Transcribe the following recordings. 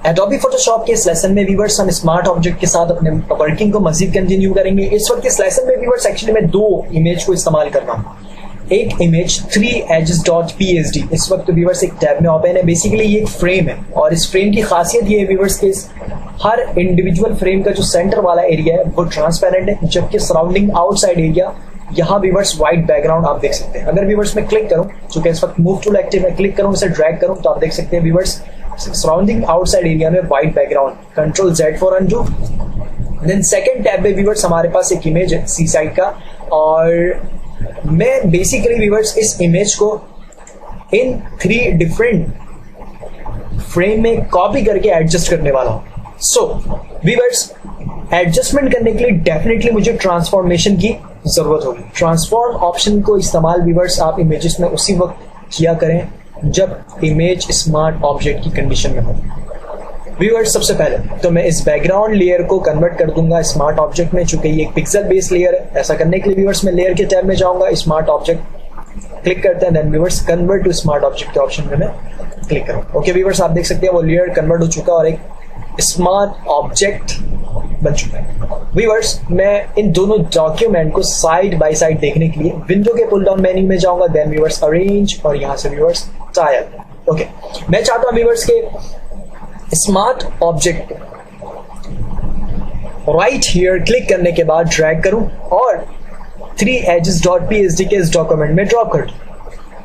Adobe Photoshop के इस lesson में व्यूअर्स हम स्मार्ट ऑब्जेक्ट के साथ अपने वर्किंग को मजीद कंटिन्यू करेंगे। इस वक्त इस लेसन में व्यूअर्स एक्चुअली मैं दो इमेज को इस्तेमाल कर रहा हूँ। एक इमेज 3edges.psd इस वक्त व्यूअर्स एक टैब में ओपन है। बेसिकली ये एक फ्रेम है और इस फ्रेम की खासियत ये है व्यूअर्स के हर इंडिविजुअल फ्रेम का जो सेंटर वाला एरिया है वो ट्रांसपेरेंट है, जबकि सराउंडिंग आउटसाइड एरिया यहाँ व्यूअर्स व्हाइट बैकग्राउंड आप देख सकते हैं। अगर व्यूअर्स में क्लिक करूं, चूंकि इस वक्त मूव टूल एक्टिव है, क्लिक करूं, इसे ड्रैग करूं तो आप देख सकते हैं व्यूअर्स सराउंडिंग आउटसाइड एरिया में white background. Control Z for undo. Then second tab में व्यूअर्स हमारे पास एक इमेज है सी साइड का, और मैं बेसिकली व्यूअर्स इस इमेज को इन 3 डिफरेंट फ्रेम में कॉपी करके एडजस्ट करने वाला हूं। सो व्यूअर्स एडजस्टमेंट करने के लिए डेफिनेटली मुझे ट्रांसफॉर्मेशन की जरूरत होगी। ट्रांसफॉर्म ऑप्शन को इस्तेमाल व्यूअर्स आप इमेजेस में उसी वक्त किया करें जब इमेज स्मार्ट ऑब्जेक्ट की कंडीशन में हो। व्यूअर्स सबसे पहले तो मैं इस बैकग्राउंड लेयर को कन्वर्ट कर दूंगा स्मार्ट ऑब्जेक्ट में, चूंकि ये एक पिक्सल बेस्ड लेयर है। ऐसा करने के लिए व्यूअर्स मैं लेयर के टैब में जाऊंगा, स्मार्ट ऑब्जेक्ट क्लिक करते हैं, then viewers convert to smart object के ऑप्शन में मैं क्लिक करूंगा। ओके व्यूअर्स आप देख सकते हैं वो लेयर कन्वर्ट हो चुका और एक स्मार्ट ऑब्जेक्ट बन चुका है। व्यूअर्स मैं इन दोनों डॉक्यूमेंट को साइड बाय साइड देखने के लिए विंडो के पुल डाउन मेन्यू में जाऊंगा, देन व्यूअर्स अरेंज और यहां से व्यूअर्स टाइल। ओके मैं चाहता हूं व्यूअर्स के smart object right here click करने के बाद ड्रैग करूं और 3edges.psd के इस डॉक्यूमेंट में ड्रॉप कर दूं।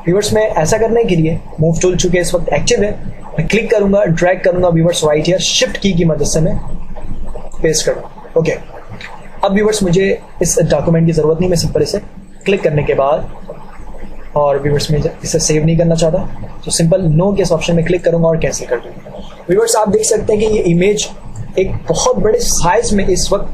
व्यूअर्स मैं ऐसा करने के लिए मूव टूल चुके इस वक्त एक्टिव है, मैं क्लिक करूंगा, ड्रैग करूंगा व्यूअर्स राइट हियर, शिफ्ट की मदद से मैं पेस्ट करूंगा। ओके अब व्यूअर्स मुझे इस डॉक्यूमेंट की जरूरत नहीं, मैं सिंपल इसे क्लिक करने के बाद, और व्यूअर्स में इसे सेव नहीं करना चाहता तो सिंपल नो के इस ऑप्शन में क्लिक करूंगा और कैंसिल कर दूंगा। व्यूअर्स आप देख सकते हैं कि ये इमेज एक बहुत बड़े साइज में इस वक्त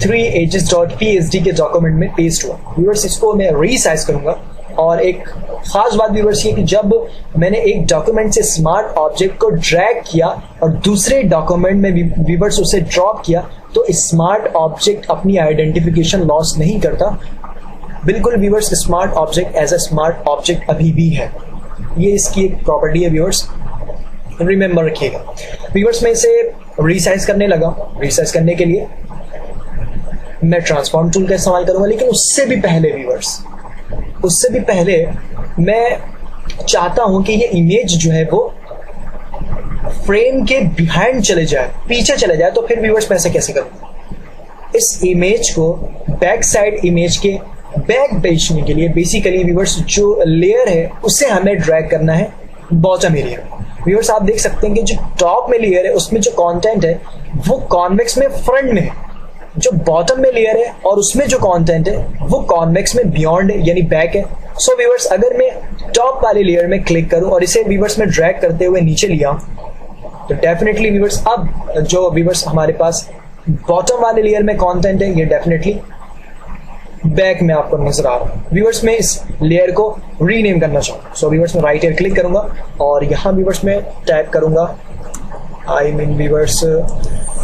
3edges.psd के डॉक्यूमेंट में पेस्ट हुआ। व्यूअर्स इसको मैं रीसाइज करूंगा, और एक खास बात व्यूअर्स ये कि जब मैंने एक डॉक्यूमेंट से स्मार्ट ऑब्जेक्ट को ड्रैग किया और दूसरे डॉक्यूमेंट में व्यूअर्स उसे ड्रॉप किया तो स्मार्ट ऑब्जेक्ट अपनी आइडेंटिफिकेशन लॉस नहीं करता। बिल्कुल viewers smart object as a smart object अभी भी है, ये इसकी एक प्रॉपर्टी है व्यूअर्स, रिमेंबर रखिएगा। व्यूअर्स मैं इसे रीसाइज करने लगा। रीसाइज करने के लिए मैं ट्रांसफॉर्म टूल का इस्तेमाल करूंगा, लेकिन उससे भी पहले मैं चाहता हूं कि ये इमेज जो है वो फ्रेम के बिहाइंड चले जाए, पीछे चले जाए। तो फिर व्यूअर्स मैं ऐसे कैसे करूं? इस इमेज को बैक साइड इमेज के बैक भेजने के लिए बेसिकली व्यूअर्स जो लेयर है उसे हमें ड्रैग करना है बॉटम एरिया। व्यूअर्स आप देख सकते हैं कि जो टॉप में लेयर है उसमें जो कंटेंट है वो कॉन्वेक्स में फ्रंट में है, जो बॉटम में लेयर है और उसमें जो कंटेंट है वो कॉन्वेक्स में बियॉन्ड है यानी बैक है। सो व्यूअर्स अगर मैं टॉप वाली लेयर में क्लिक करूं और इसे व्यूअर्स में ड्रैग करते हुए नीचे लिया तो डेफिनेटली व्यूअर्स अब जो व्यूअर्स हमारे पास बॉटम वाले लेयर में कंटेंट है ये डेफिनेटली बैक में आपको नजर आ रहा है। व्यूअर्स में इस लेयर को रीनेम करना चाहूंगा। सो व्यूअर्स में राइट हियर क्लिक करूंगा और यहां व्यूअर्स में टाइप करूंगा viewers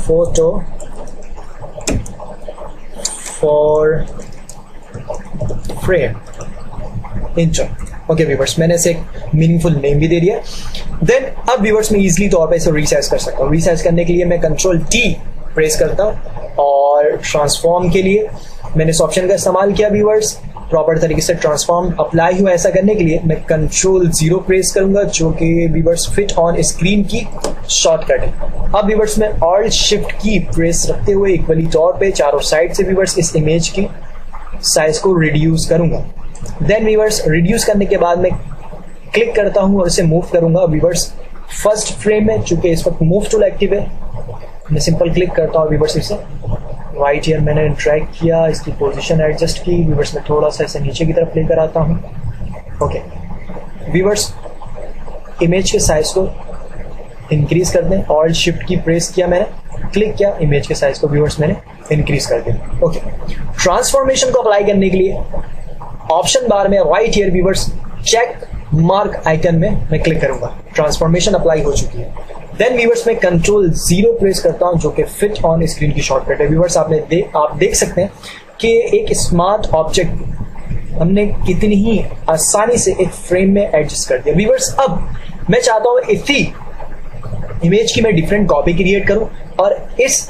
photo for frame inter. Okay viewers मैंने इसे एक मीनिंगफुल नेम भी दे दिया। देन अब व्यूअर्स में इजीली तौर पे इसे रीसाइज कर सकता हूँ। रीसाइज करने के लिए मैं कंट्रोल T प्रेस करता हूँ और ट्रांसफॉर्म के लिए मैंने इस ऑप्शन का इस्तेमाल किया। व्यूअर्स प्रॉपर तरीके से ट्रांसफॉर्म अप्लाई हुआ, ऐसा करने के लिए मैं कंट्रोल 0 प्रेस करूंगा जो कि व्यूअर्स फिट ऑन स्क्रीन की शॉर्टकट है। अब व्यूअर्स में ऑल्ट शिफ्ट की प्रेस रखते हुए इक्वली तौर पे चारों साइड से व्यूअर्स इस इमेज की साइज को रिड्यूस करूंगा। देन व्यूअर्स रिड्यूस करने के बाद मैं क्लिक करता हूं और इसे मूव करूंगा व्यूअर्स फर्स्ट फ्रेम में, चूंकि इस वक्त मूव टूल एक्टिव है मैं सिंपल क्लिक करता हूं व्यूअर्स इसे राइट हियर मैंने ड्रैग किया, इसकी पोजीशन एडजस्ट की, व्यूअर्स में थोड़ा सा इसे नीचे की तरफ लेकर आता हूं। ओके व्यूअर्स इमेज के साइज को इंक्रीज कर दें, ऑल्ट शिफ्ट की प्रेस किया मैंने, क्लिक किया, इमेज के साइज को व्यूअर्स मैंने इंक्रीज कर दिया। ओके ट्रांसफॉर्मेशन को अप्लाई करने के लिए ऑप्शन बार में right here viewers check mark icon में मैं क्लिक करूंगा। ट्रांसफॉर्मेशन अप्लाई हो चुकी है। देन व्यूअर्स में कंट्रोल 0 प्रेस करता हूं जो कि फिट ऑन स्क्रीन की शॉर्टकट है। व्यूअर्स आप देख सकते हैं कि एक स्मार्ट ऑब्जेक्ट हमने कितनी ही आसानी से एक फ्रेम में एडजस्ट कर दिया। व्यूअर्स अब मैं चाहता हूं इसी इमेज की मैं डिफरेंट कॉपी क्रिएट करूं और इस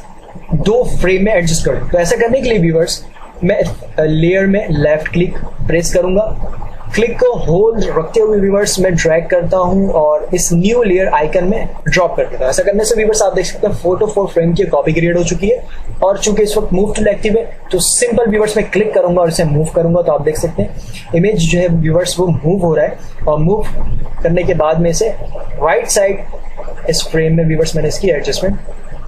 2 फ्रेम में एडजस्ट करूं। तो ऐसा करने के लिए व्यूअर्स मैं लेयर में लेफ्ट क्लिक प्रेस करूंगा, क्लिक को होल्ड रखते हुए व्यूअर्स मैं ड्रैग करता हूं और इस न्यू लेयर आइकन में ड्रॉप कर देता हूं। ऐसा करने से व्यूअर्स आप देख सकते हैं 4 to 4 फ्रेम की कॉपी क्रिएट हो चुकी है और चूंकि इस वक्त मूव टूल एक्टिव है तो सिंपल व्यूअर्स मैं क्लिक करूंगा और इसे मूव करूंगा तो आप देख सकते हैं इमेज जो है व्यूअर्स वो मूव हो रहा है और मूव करने के बाद में इसे राइट साइड इस फ्रेम में व्यूअर्स मैंने इसकी एडजस्टमेंट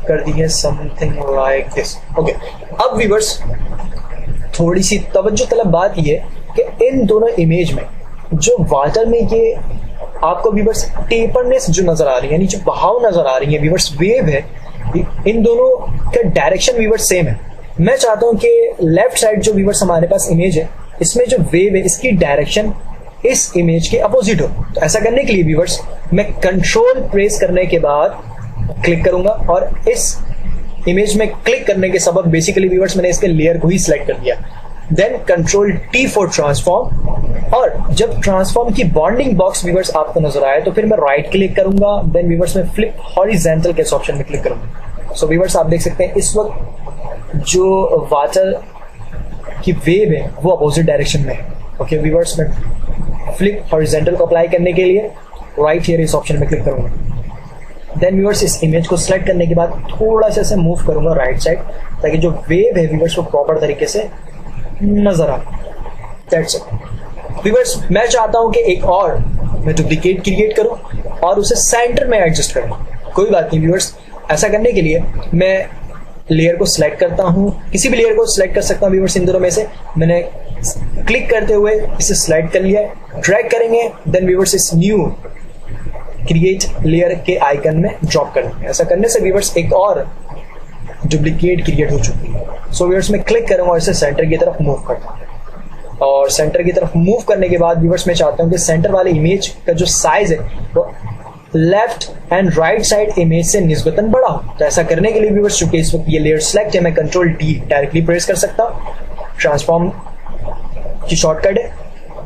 कर दी है समथिंग लाइक दिस। ओके, अब व्यूअर्स थोड़ी सी तवज्जो तलब बात यह है कि इन दोनों इमेज में जो वाटर में ये आपको व्यूअर्स टेपरनेस जो नजर आ रही है यानी जो बहाव नजर आ रही है व्यूअर्स वेव है, इन दोनों का डायरेक्शन व्यूअर्स सेम है। मैं चाहता हूं कि लेफ्ट साइड जो व्यूअर्स हमारे पास इमेज है इसमें जो वेव है इसकी डायरेक्शन इस इमेज के अपोजिट हो। तो ऐसा करने के लिए व्यूअर्स मैं कंट्रोल प्रेस करने के बाद क्लिक करूंगा और इस इमेज में क्लिक करने के सबब बेसिकली व्यूअर्स मैंने इसके लेयर को ही सिलेक्ट कर दिया। Then control T for transform और जब ट्रांसफॉर्म की बॉन्डिंग बॉक्स व्यूअर्स आपको नजर आए तो फिर मैं राइट क्लिक करूंगा, देन व्यूअर्स में फ्लिप हॉरिजॉन्टल के इस ऑप्शन में क्लिक करूंगा। सो व्यूअर्स आप देख सकते हैं इस वक्त जो वाटर की वेव है वो अपोजिट डायरेक्शन में है। ओके व्यूअर्स, मैं फ्लिप हॉरिजॉन्टल को अप्लाई करने के लिए राइट हियर इस ऑप्शन में क्लिक करूंगा। देन व्यूअर्स इस इमेज को सिलेक्ट करने के बाद थोड़ा सा मूव करूंगा राइट साइड ताकि जो वेव है व्यूअर्स वो प्रॉपर तरीके से नजर आए। That's it viewers. मैं चाहता हूं कि एक और मैं डुप्लीकेट क्रिएट करूं और उसे सेंटर में एडजस्ट करूं। कोई बात नहीं व्यूअर्स, ऐसा करने के लिए मैं लेयर को सिलेक्ट करता हूं, किसी भी लेयर को सिलेक्ट कर सकता हूं व्यूअर्स इन दोनों में से। मैंने क्लिक करते हुए इसे सिलेक्ट कर लिया, ड्रैग करेंगे, देन व्यूअर्स इस न्यू क्रिएट लेयर के आइकन में ड्रॉप कर देंगे। ऐसा करने से व्यूअर्स एक और डुप्लीकेट क्रिएट हो चुकी है। सो व्यूअर्स मैं क्लिक करूंगा और इसे सेंटर की तरफ मूव करता हूं और सेंटर की तरफ मूव करने के बाद व्यूअर्स मैं चाहता हूं कि सेंटर वाले इमेज का जो साइज है वो left and right side image से निस्बतन बड़ा हो। तो ऐसा करने के लिए व्यूअर्स चूंकि इस वक्त ये लेयर सिलेक्ट है मैं कंट्रोल D डायरेक्टली प्रेस कर सकता हूं, ट्रांसफॉर्म की शॉर्टकट है,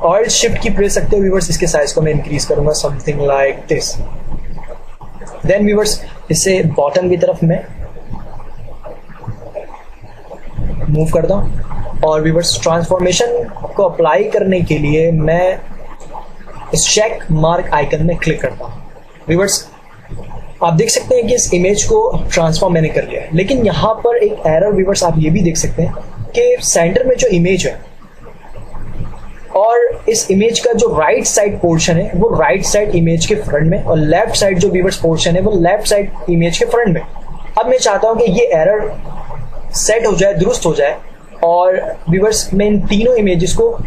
और शिफ्ट की प्रेस सकते हो व्यूअर्स इसके साइज को मैं इंक्रीज करूंगा something like this. Then viewers इसे बॉटम की तरफ मैं मूव करता हूं और व्यूअर्स ट्रांसफॉर्मेशन को अप्लाई करने के लिए मैं इस चेक मार्क आइकन में क्लिक करता हूं। व्यूअर्स आप देख सकते हैं कि इस इमेज को ट्रांसफॉर्म मैंने कर लिया है, लेकिन यहां पर एक एरर व्यूअर्स आप ये भी देख सकते हैं कि सेंटर में जो इमेज है और इस इमेज का जो राइट साइड पोर्शन है वो राइट साइड इमेज के फ्रंट में और लेफ्ट साइड जो व्यूअर्स पोर्शन है वो लेफ्ट साइड इमेज के फ्रंट में। अब मैं चाहता हूं कि ये एरर सेट हो जाए, दुरुस्त हो जाए और व्यूअर्स मैं इन तीनों इमेजेस को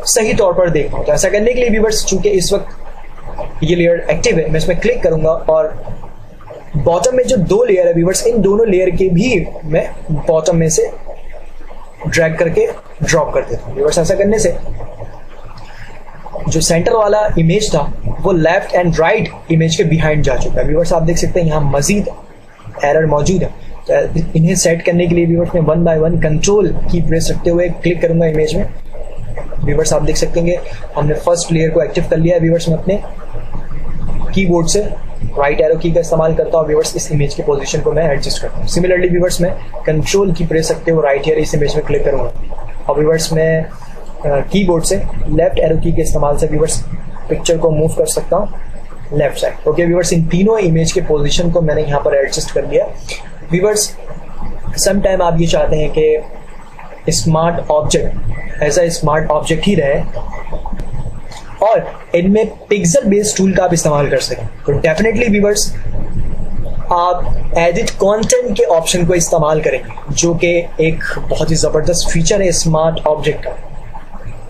सही तौर पर देख पाऊं। तो ऐसा करने के लिए व्यूअर्स चूंकि इस वक्त ये लेयर एक्टिव है मैं इसमें क्लिक करूंगा और बॉटम में जो 2 लेयर है व्यूअर्स इन दोनों लेयर के भी मैं बॉटम में से ड्रैग करके ड्रॉप कर देता हूं। व्यूअर्स ऐसा करने से जो सेंटर वाला इमेज था वो लेफ्ट एंड राइट इमेज के बिहाइंड जा चुका है। व्यूअर्स आप देख सकते हैं यहाँ मजीद एरर मौजूद है। तो इन्हें सेट करने के लिए व्यूअर्स मैं 1 बाय 1 कंट्रोल की प्रेस रखते हुए क्लिक करूंगा इमेज में। व्यूअर्स आप देख सकेंगे हमने फर्स्ट लेयर को एक्टिव कर लिया है। व्यूअर्स मैं अपने कीबोर्ड से राइट एरो की का इस्तेमाल करता हूँ। व्यूअर्स इस इमेज की पोजीशन को मैं एडजस्ट करता हूँ। सिमिलरली व्यूअर्स मैं कंट्रोल की प्रेस रखते हुए राइट एरो इस इमेज में क्लिक करूंगा और व्यूअर्स मैं कीबोर्ड से लेफ्ट एरो की के इस्तेमाल से व्यूअर्स पिक्चर को मूव कर सकता हूँ left side. Okay viewers in तीनों इमेज के पोजीशन को मैंने यहाँ पर एडजस्ट कर लिया। व्यूअर्स सम टाइम आप ये चाहते हैं कि स्मार्ट ऑब्जेक्ट ऐसा स्मार्ट ऑब्जेक्ट ही रहे और इनमें पिक्सल बेस्ड टूल का आप इस्तेमाल कर सकें तो डेफिनेटली व्यूअर्स आप एडिट कंटेंट के ऑप्शन को इस्तेमाल करेंगे जो कि एक बहुत ही जबरदस्त फीचर है स्मार्ट ऑब्जेक्ट का।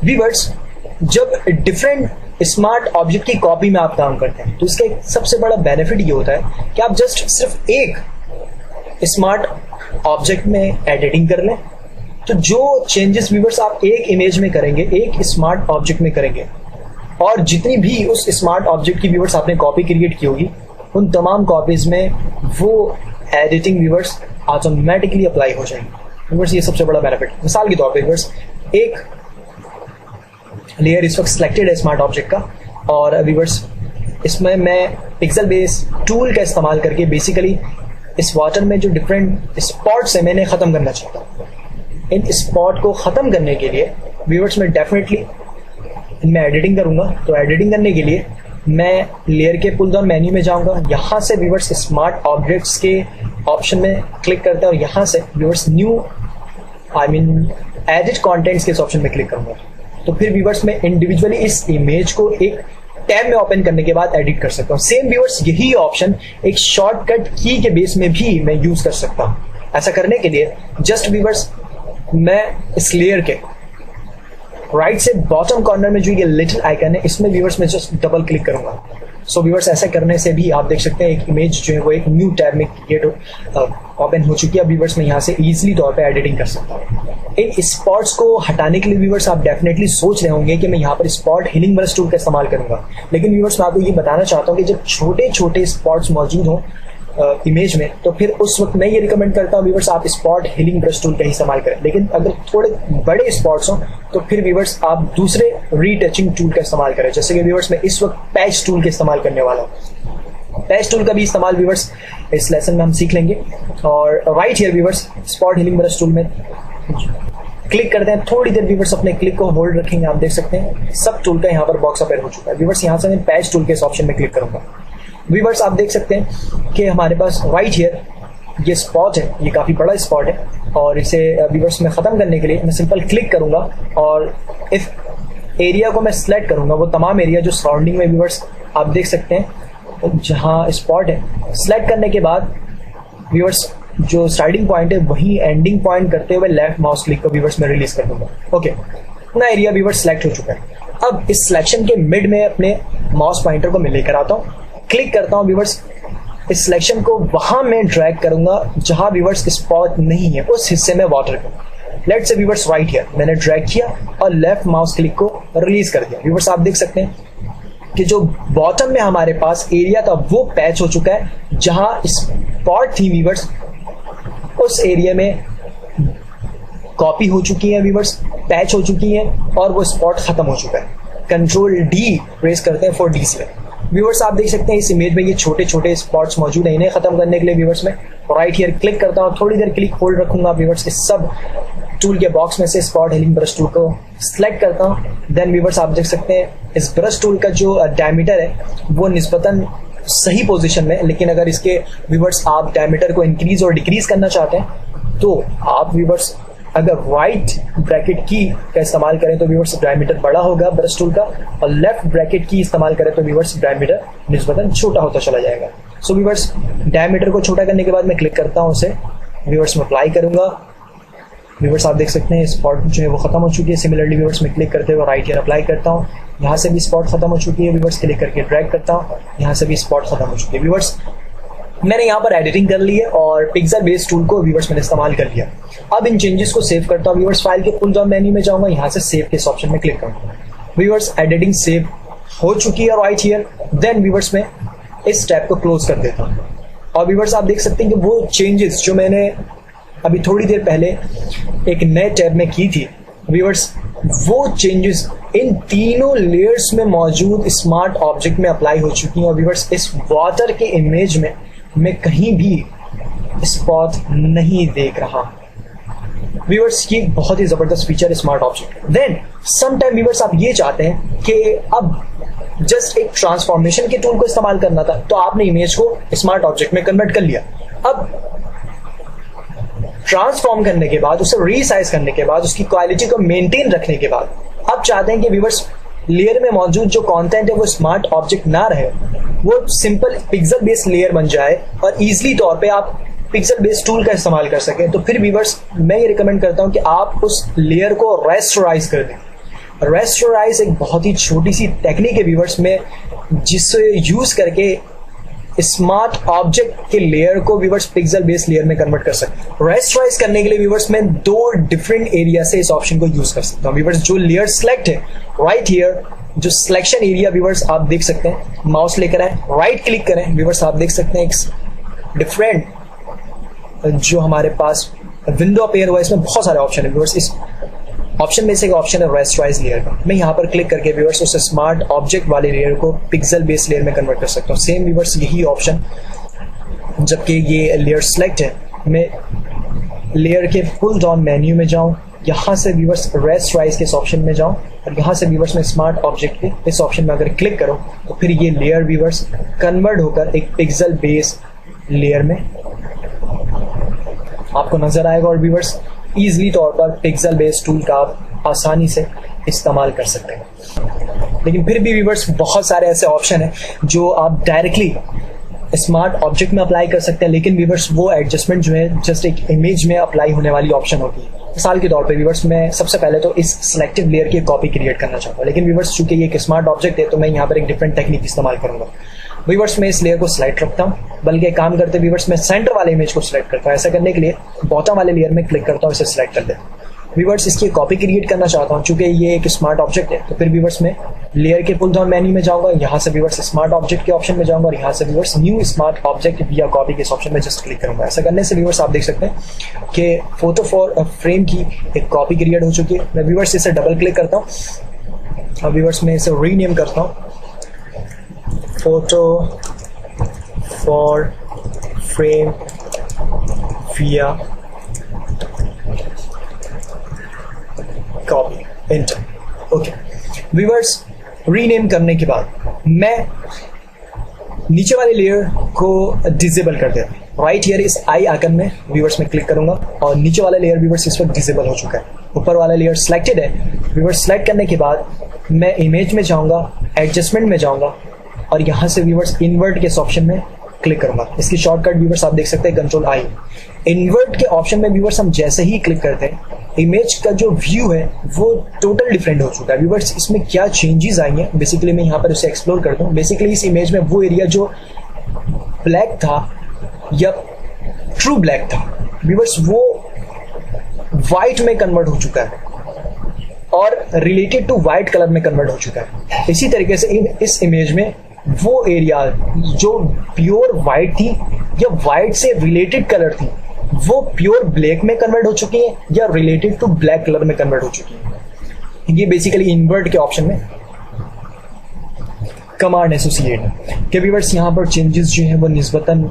व्यूअर्स जब डिफरेंट स्मार्ट ऑब्जेक्ट की कॉपी में आप काम करते हैं तो इसका एक सबसे बड़ा बेनिफिट ये होता है कि आप जस्ट सिर्फ एक स्मार्ट ऑब्जेक्ट में एडिटिंग कर लें तो जो चेंजेस व्यूअर्स आप एक इमेज में करेंगे एक स्मार्ट ऑब्जेक्ट में करेंगे और जितनी भी उस स्मार्ट ऑब्जेक्ट की व्यूअर्स आपने कॉपी क्रिएट की होगी उन तमाम कॉपीज में वो एडिटिंग व्यूअर्स ऑटोमेटिकली अप्लाई हो जाएंगे। व्यूअर्स ये सबसे बड़ा बेनिफिट। मिसाल के तौर पे व्यूअर्स एक लेयर इस वक्त सिलेक्टेड है स्मार्ट ऑब्जेक्ट का और व्यूअर्स इसमें मैं पिक्सल बेस टूल का इस्तेमाल करके बेसिकली इस वाटर में जो डिफरेंट स्पॉट्स है मैंने ख़त्म करना चाहता हूँ। इन स्पॉट को ख़त्म करने के लिए व्यूअर्स में डेफिनेटली मैं एडिटिंग करूँगा। तो एडिटिंग करने के लिए मैं लेयर के पुल डाउन मेन्यू में जाऊँगा, यहाँ से व्यूअर्स स्मार्ट ऑब्जेक्ट्स के ऑप्शन में क्लिक करते हैं और यहाँ से व्यूअर्स न्यू एडिट कंटेंट्स के इस ऑप्शन में क्लिक करूँगा। तो फिर व्यूअर्स में इंडिविजुअली इस इमेज को एक टैब में ओपन करने के बाद एडिट कर सकता हूँ। सेम व्यूअर्स यही ऑप्शन एक शॉर्टकट की के बेस में भी मैं यूज कर सकता हूँ। ऐसा करने के लिए जस्ट व्यूअर्स मैं इस लेयर के राइट से बॉटम कॉर्नर में जो ये लिटिल आइकन है इसमें व्यूअर्स में जस्ट डबल क्लिक करूंगा। सो व्यूअर्स ऐसा करने से भी आप देख सकते हैं एक इमेज जो है वो एक न्यू टैब में क्रिएट ओपन हो चुकी है। व्यूअर्स में यहाँ से इजीली तौर पे एडिटिंग कर सकता हूँ। इन स्पॉट्स को हटाने के लिए व्यूअर्स आप डेफिनेटली सोच रहे होंगे कि मैं यहाँ पर स्पॉट हीलिंग ब्रश टूल का इस्तेमाल करूंगा, लेकिन व्यूअर्स मैं आपको ये बताना चाहता हूँ कि जब छोटे छोटे स्पॉट्स मौजूद हों इमेज में तो फिर उस वक्त मैं ये रिकमेंड करता हूँ व्यूअर्स आप स्पॉट हीलिंग ब्रश टूल का ही इस्तेमाल करें। लेकिन अगर थोड़े बड़े स्पॉट्स हों तो फिर व्यूअर्स आप दूसरे रीटचिंग टूल का इस्तेमाल करें। जैसे कि व्यूअर्स मैं इस वक्त पैच टूल का इस्तेमाल करने वाला हूँ। पैच टूल का भी इस्तेमाल व्यूअर्स इस लेसन में हम सीख लेंगे। और right here viewers spot healing brush tool में क्लिक करते हैं, थोड़ी देर व्यूअर्स अपने क्लिक को होल्ड रखेंगे। आप देख सकते हैं सब टूल का यहाँ पर बॉक्स अपेयर हो चुका है। व्यूअर्स यहाँ से मैं पैच टूल के इस ऑप्शन में क्लिक करूंगा। व्यूअर्स आप देख सकते हैं कि हमारे पास राइट हियर ये स्पॉट है, ये काफ़ी बड़ा स्पॉट है और इसे व्यूअर्स में ख़त्म करने के लिए मैं सिंपल क्लिक करूंगा और इस एरिया को मैं सिलेक्ट करूंगा, वो तमाम एरिया जो सराउंडिंग में व्यूअर्स आप देख सकते हैं जहां स्पॉट है। सिलेक्ट करने के बाद व्यूअर्स जो स्टार्टिंग पॉइंट है वहीं एंडिंग पॉइंट करते हुए लेफ्ट माउस क्लिक को व्यूअर्स में रिलीज कर दूंगा। ओके, अपना एरिया व्यूअर्स सिलेक्ट हो चुका है। अब इस सिलेक्शन के मिड में अपने माउस पॉइंटर को मैं लेकर आता हूँ, क्लिक करता हूँ व्यूअर्स, इस सिलेक्शन को वहां मैं ड्रैग करूंगा जहां व्यूअर्स स्पॉट नहीं है, उस हिस्से में वाटर को। Let's say viewers right here मैंने ड्रैग किया और लेफ्ट माउस क्लिक को रिलीज कर दिया। व्यूअर्स आप देख सकते हैं कि जो बॉटम में हमारे पास एरिया था वो पैच हो चुका है, जहां स्पॉट थी व्यूअर्स उस एरिया में कॉपी हो चुकी है व्यूअर्स, पैच हो चुकी है और वो स्पॉट खत्म हो चुका है। कंट्रोल डी प्रेस करते हैं फॉर डी व्यूअर्स आप देख सकते हैं इस इमेज में ये छोटे छोटे स्पॉट्स मौजूद है। इन्हें खत्म करने के लिए व्यूअर्स में राइट हियर क्लिक करता हूँ, थोड़ी देर क्लिक होल्ड रखूंगा व्यूअर्स, इस सब टूल के बॉक्स में से स्पॉट हीलिंग ब्रश टूल को सिलेक्ट करता हूँ। देन व्यूअर्स आप देख सकते हैं इस ब्रश टूल का जो डायमीटर है वो निस्बतन सही पोजीशन में, लेकिन अगर इसके व्यूअर्स आप डायमीटर को इंक्रीज और डिक्रीज करना चाहते हैं तो आप व्यूअर्स अगर राइट ब्रैकेट की का इस्तेमाल करें तो व्यूअर्स डायमीटर बड़ा होगा ब्रश टूल का, और लेफ्ट ब्रैकेट की इस्तेमाल करें तो व्यूअर्स डायमीटर निस्बतन छोटा होता चला जाएगा। सो व्यूअर्स डायमीटर को छोटा करने के बाद मैं क्लिक करता हूं उसे, व्यूअर्स में अप्लाई करूंगा। व्यूअर्स आप देख सकते हैं स्पॉट जो है वो खत्म हो चुकी है। सिमिलरली व्यूअर्स में क्लिक करते हुए राइट हियर अप्लाई करता हूँ, यहाँ से भी स्पॉट खत्म हो चुकी है। व्यूअर्स क्लिक करके ड्रैग करता हूँ, यहाँ से भी स्पॉट खत्म हो चुकी है। व्यूअर्स मैंने यहाँ पर एडिटिंग कर ली है और पिक्सल बेस टूल को व्यूअर्स मैंने इस्तेमाल कर लिया। अब इन चेंजेस को सेव करता हूँ। व्यूअर्स फाइल के पुल डाउन मेन्यू में जाऊंगा, यहाँ से सेव के इस ऑप्शन में क्लिक करूंगा। व्यूअर्स एडिटिंग सेव हो चुकी है राइट हियर। देन व्यूअर्स में इस टैब को क्लोज कर देता हूँ और व्यूअर्स आप देख सकते हैं कि वो चेंजेस जो मैंने अभी थोड़ी देर पहले एक नए टैब में की थी व्यूअर्स, वो चेंजेस इन तीनों लेयर्स में मौजूद स्मार्ट ऑब्जेक्ट में अप्लाई हो चुकी हैं। और व्यूअर्स इस वाटर के इमेज में मैं कहीं भी स्पॉट नहीं देख रहा। व्यूअर्स ये बहुत ही जबरदस्त फीचर है smart object. Then some time viewers आप ये चाहते हैं कि अब जस्ट एक ट्रांसफॉर्मेशन के टूल को इस्तेमाल करना था, तो आपने इमेज को स्मार्ट ऑब्जेक्ट में कन्वर्ट कर लिया। अब ट्रांसफॉर्म करने के बाद, उसे रीसाइज करने के बाद, उसकी क्वालिटी को मेंटेन रखने के बाद आप चाहते हैं कि व्यूअर्स लेयर में मौजूद जो कंटेंट है वो स्मार्ट ऑब्जेक्ट ना रहे, वो सिंपल पिक्सल बेस्ड लेयर बन जाए और इजीली तौर पे आप पिक्सल बेस्ड टूल का इस्तेमाल कर सकें। तो फिर व्यूअर्स मैं ये रिकमेंड करता हूं कि आप उस लेयर को रेस्टोराइज कर दें। रेस्टोराइज एक बहुत ही छोटी सी टेक्निक है व्यूअर्स में, जिससे यूज करके स्मार्ट ऑब्जेक्ट के लेयर को व्यूअर्स पिक्सल बेस्ड लेयर में कन्वर्ट कर सकते हैं। रेस्टोराइज करने के लिए व्यूअर्स मैं दो डिफरेंट एरिया से इस ऑप्शन को यूज कर सकता हूँ। व्यूअर्स जो लेयर सिलेक्ट है राइट हियर, जो सिलेक्शन एरिया व्यूअर्स आप देख सकते हैं, माउस लेकर आए, राइट क्लिक करें, व्यूअर्स आप देख सकते हैं एक डिफरेंट जो हमारे पास विंडो अपेयर हुआ है, इसमें बहुत सारे ऑप्शन है व्यूअर्स। इस ऑप्शन में से एक ऑप्शन है रेस्टराइज लेयर का। मैं यहाँ पर क्लिक करके व्यूअर्स उस स्मार्ट ऑब्जेक्ट वाले लेयर को पिक्सल बेस्ड लेयर में कन्वर्ट कर सकता हूँ। सेम व्यूअर्स यही ऑप्शन, जबकि ये लेयर सेलेक्ट है, मैं लेयर के पुल डाउन मेन्यू में जाऊँ, यहाँ से व्यूअर्स रेस्टराइज के इस ऑप्शन में जाऊँ और यहाँ से व्यूअर्स में स्मार्ट ऑब्जेक्ट के इस ऑप्शन में अगर क्लिक करो तो फिर ये लेयर व्यूअर्स कन्वर्ट होकर एक पिक्सल बेस्ड लेयर में आपको नजर आएगा और व्यूअर्स ईजिली तौर पर पिक्सल बेस्ड टूल का आप आसानी से इस्तेमाल कर सकते हैं। लेकिन फिर भी व्यूअर्स बहुत सारे ऐसे ऑप्शन हैं जो आप डायरेक्टली स्मार्ट ऑब्जेक्ट में अप्लाई कर सकते हैं, लेकिन व्यूअर्स वो एडजस्टमेंट जो है जस्ट एक इमेज में अप्लाई होने वाली ऑप्शन होती है। मिसाल के तौर पे व्यूअर्स मैं सबसे पहले तो इस सिलेक्टिव लेयर की कॉपी क्रिएट करना चाहता हूँ, लेकिन व्यूअर्स चूंकि ये एक स्मार्ट ऑब्जेक्ट है तो मैं यहाँ पर एक डिफरेंट टेक्निक इस्तेमाल करूंगा। व्यूअर्स मैं इस लेयर को सिलेक्ट रखता हूँ, बल्कि एक काम करते व्यूअर्स मैं सेंटर वाले इमेज को सिलेक्ट करता हूँ। ऐसा करने के लिए बॉटम वाले लेयर में क्लिक करता हूँ, इसे सिलेक्ट कर देता हूँ। व्यूअर्स इसकी कॉपी क्रिएट करना चाहता हूँ, चूंकि ये एक स्मार्ट ऑब्जेक्ट है तो फिर व्यूअर्स में लेयर के पुल डाउन मेन्यू में जाऊंगा, यहाँ से व्यूअर्स स्मार्ट ऑब्जेक्ट के ऑप्शन में जाऊंगा और यहाँ से व्यूअर्स न्यू स्मार्ट ऑब्जेक्ट या कॉपी के इस ऑप्शन में जस्ट क्लिक करूंगा। ऐसा करने से व्यूअर्स आप देख सकते हैं कि फोटो फॉर फ्रेम की एक कॉपी क्रिएट हो चुकी है। मैं व्यूअर्स इसे डबल क्लिक करता हूँ और व्यूअर्स में इसे रीनेम करता हूँ, फोटो फॉर फ्रेम विया copy, enter. Okay viewers, rename करने के बाद मैं नीचे वाले लेयर को डिसेबल कर देता हूँ। राइट हियर इस आई आइकन में व्यूअर्स में क्लिक करूंगा और नीचे वाला लेयर व्यूअर्स इस वक्त डिसेबल हो चुका है। ऊपर वाला लेयर सिलेक्टेड है। व्यूअर्स सेलेक्ट करने के बाद मैं इमेज में जाऊंगा, एडजस्टमेंट में जाऊंगा और यहाँ से व्यूअर्स इन्वर्ट के इस ऑप्शन में क्लिक करूंगा। इसकी शॉर्टकट व्यूअर्स आप देख सकते हैं कंट्रोल आई। इन्वर्ट के ऑप्शन में व्यूअर्स हम जैसे ही क्लिक करते हैं इमेज का जो व्यू है वो टोटल डिफरेंट हो चुका है। व्यूअर्स इसमें क्या चेंजेस आई हैं बेसिकली मैं यहाँ पर उसे एक्सप्लोर करता हूँ। बेसिकली इस इमेज में वो एरिया जो ब्लैक था या ट्रू ब्लैक था व्यूअर्स वो व्हाइट में कन्वर्ट हो चुका है और रिलेटेड टू व्हाइट कलर में कन्वर्ट हो चुका है। इसी तरीके से इस इमेज में वो एरिया जो प्योर व्हाइट थी या व्हाइट से रिलेटेड कलर थी वो प्योर ब्लैक में कन्वर्ट हो चुकी है या रिलेटेड टू ब्लैक कलर में कन्वर्ट हो चुकी है। ये बेसिकली इन्वर्ट के ऑप्शन में कमांड एसोसिएट है कि व्यूअर्स यहाँ पर चेंजेस जो है वो निस्बतन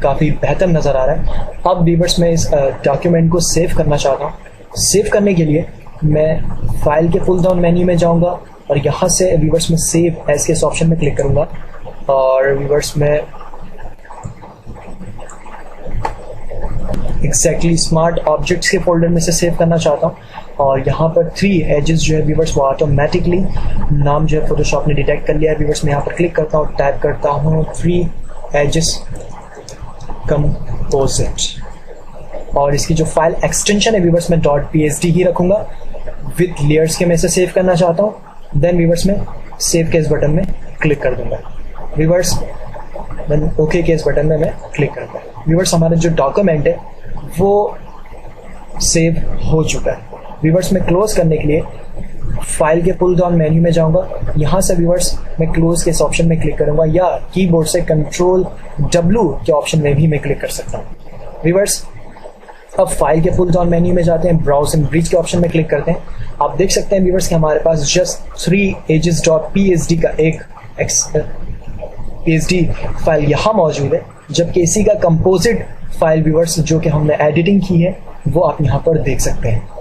काफ़ी बेहतर नज़र आ रहा है। अब व्यूअर्स मैं इस डॉक्यूमेंट को सेव करना चाहता हूँ। सेव करने के लिए मैं फाइल के पुल डाउन मेन्यू में जाऊँगा और यहाँ से व्यूअर्स में सेव एज के इस ऑप्शन में क्लिक करूँगा और व्यूअर्स में एग्जैक्टली स्मार्ट ऑब्जेक्ट्स के फोल्डर में से सेव करना चाहता हूँ और यहाँ पर 3 एजेस जो है व्यूअर्स वो ऑटोमेटिकली नाम जो है फोटोशॉप ने डिटेक्ट कर लिया है। व्यूअर्स में यहाँ पर क्लिक करता हूँ, टाइप करता हूँ 3 एजेस कंपोजिट और इसकी जो फाइल एक्सटेंशन है व्यूअर्स में .psd ही रखूँगा। विथ लेयर्स के मैं इसे सेव करना चाहता हूँ। देन व्यूअर्स में सेव के इस बटन में क्लिक कर दूंगा। व्यूअर्स देन ओके के इस बटन में मैं क्लिक करूँगा। व्यूअर्स हमारा जो डॉक्यूमेंट है वो सेव हो चुका है। व्यूअर्स में क्लोज करने के लिए फाइल के पुल डाउन मेन्यू में जाऊंगा। यहाँ से व्यूअर्स मैं क्लोज के इस ऑप्शन में क्लिक करूंगा या कीबोर्ड से कंट्रोल W के ऑप्शन में भी मैं क्लिक कर सकता हूँ। व्यूअर्स अब फाइल के पुल डाउन मेन्यू में जाते हैं, ब्राउज एंड ब्रिज के ऑप्शन में क्लिक करते हैं। आप देख सकते हैं व्यूअर्स कि हमारे पास जस्ट 3 edges.psd का एक PSD फाइल यहाँ मौजूद है, जबकि इसी का कंपोजिट फाइल व्यूअर्स जो कि हमने एडिटिंग की है वो आप यहाँ पर देख सकते हैं।